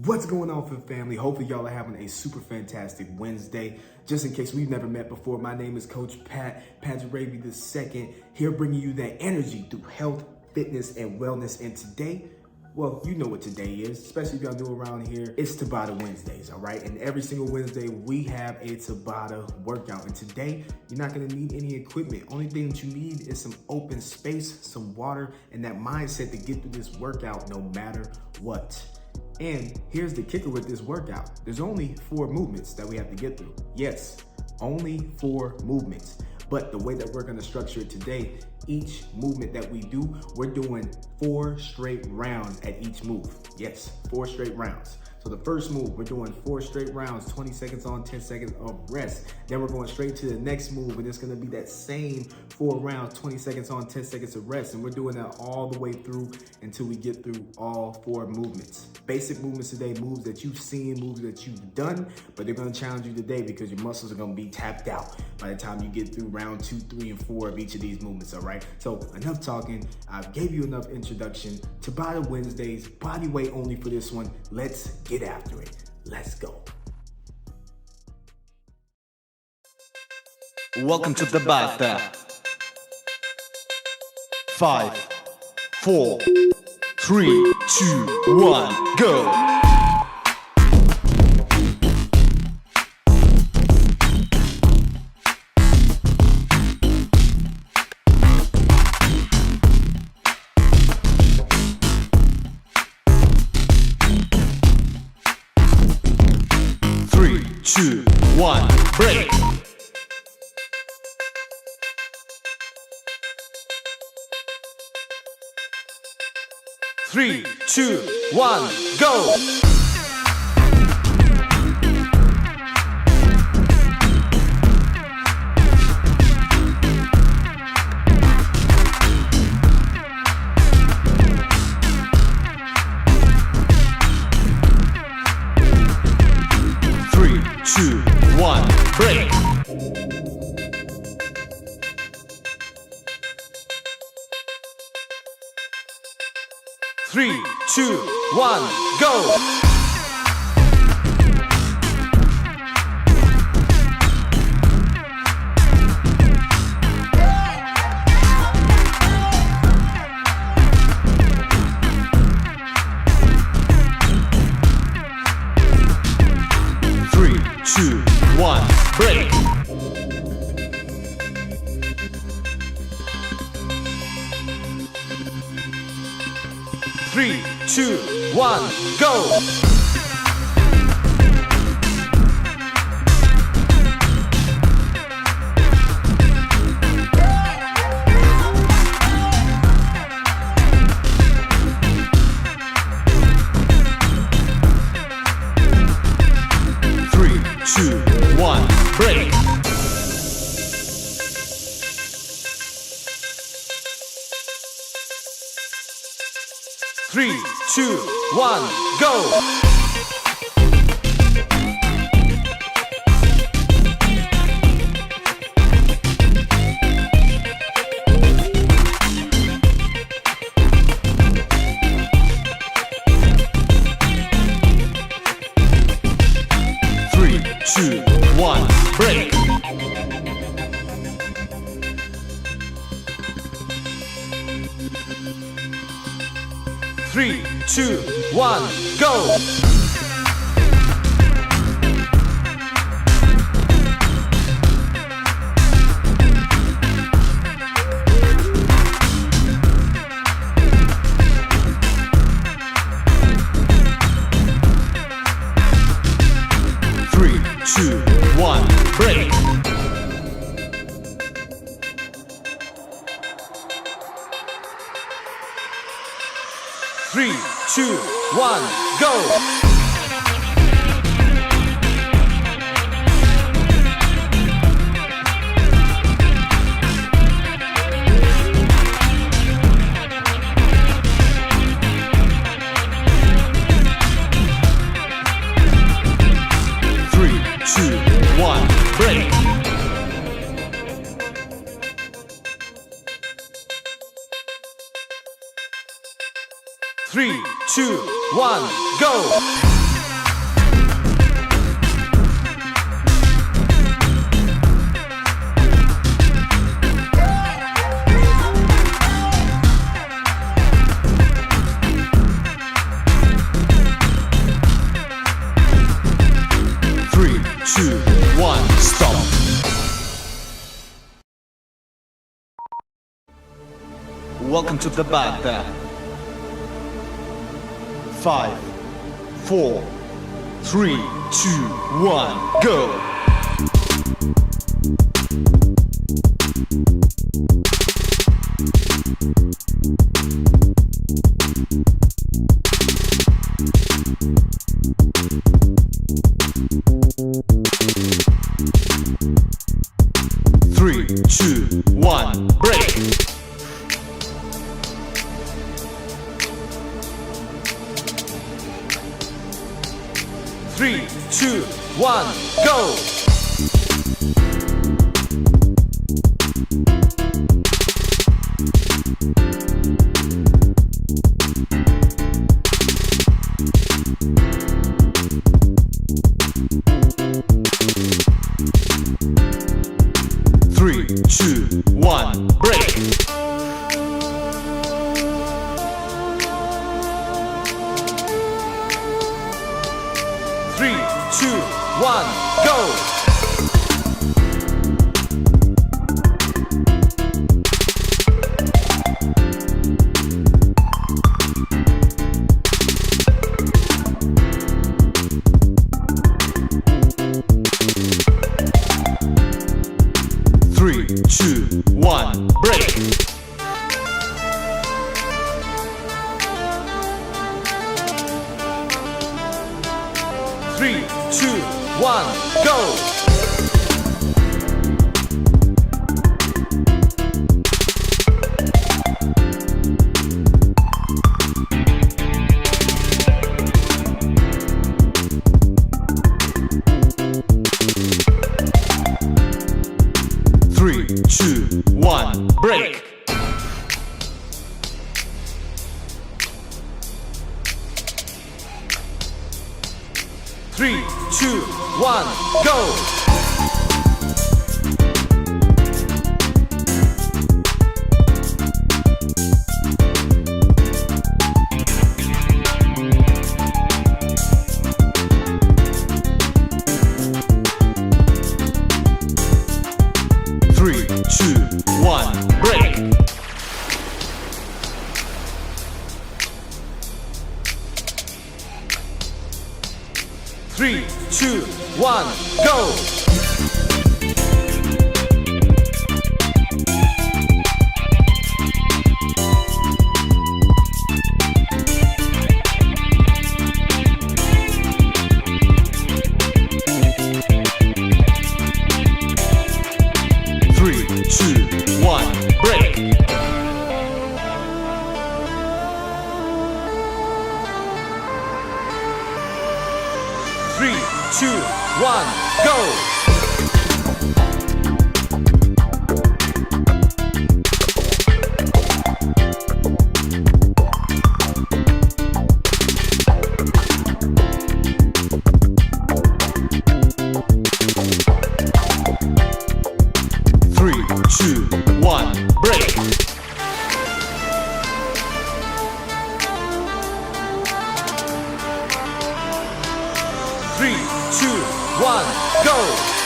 What's going on, Fit Family? Hopefully y'all are having a super fantastic Wednesday. Just in case we've never met before, my name is Coach Patrick Raby II, here bringing you that energy through health, fitness, and wellness. And today, well, you know what today is, especially if y'all new around here, it's Tabata Wednesdays, all right? And every single Wednesday, we have a Tabata workout. And today, you're not gonna need any equipment. Only thing that you need is some open space, some water, and that mindset to get through this workout no matter what. And here's the kicker with this workout. There's only 4 movements that we have to get through. Yes, only 4 movements. But the way that we're gonna structure it today, each movement that we do, we're doing 4 straight rounds at each move. Yes, 4 straight rounds. So the first move, we're doing 4 straight rounds, 20 seconds on, 10 seconds of rest. Then we're going straight to the next move, and it's gonna be that same 4 rounds, 20 seconds on, 10 seconds of rest. And we're doing that all the way through until we get through all 4 movements. Basic movements today, moves that you've seen, moves that you've done, but they're gonna challenge you today because your muscles are gonna be tapped out by the time you get through round 2, 3, and 4 of each of these movements, all right? So enough talking, I've gave you enough introduction. Tabata Wednesdays, body weight only for this one. Let's get after it. Let's go. Welcome to Tabata. 5, 4, 3, 2, 1, go! 3, 2, 1, break! 3, 2, 1, go! 3, 2, 1, break! 3, 2, 1, go! 3, 2, 1, break! 3, 2, 1, go! 3, 2, 1, break! 3, 2, 1, go! 3, 2, 1, break! 3, 2, 1, go! 3, 2, 1, break! 3, 2, 1, go! 3, 2, 1, break! 3, 2, 1, go! into Tabata. 5, 4, 3, 2, 1, go! 3, 2, 1, break! 3, 2, 1, go! 3, 2, 1, break! 3, 2, 1, go! 3, 2, 1, break! 3, 2, 1, go! 3, 2, 1, break! 3, 2, 1, go! 3, 2, 1, break! 3, 2, 1, go! 3, 2, 1, break! 3, 2, 1, go! 3, 2, 1, break! 3, 2, 1, go!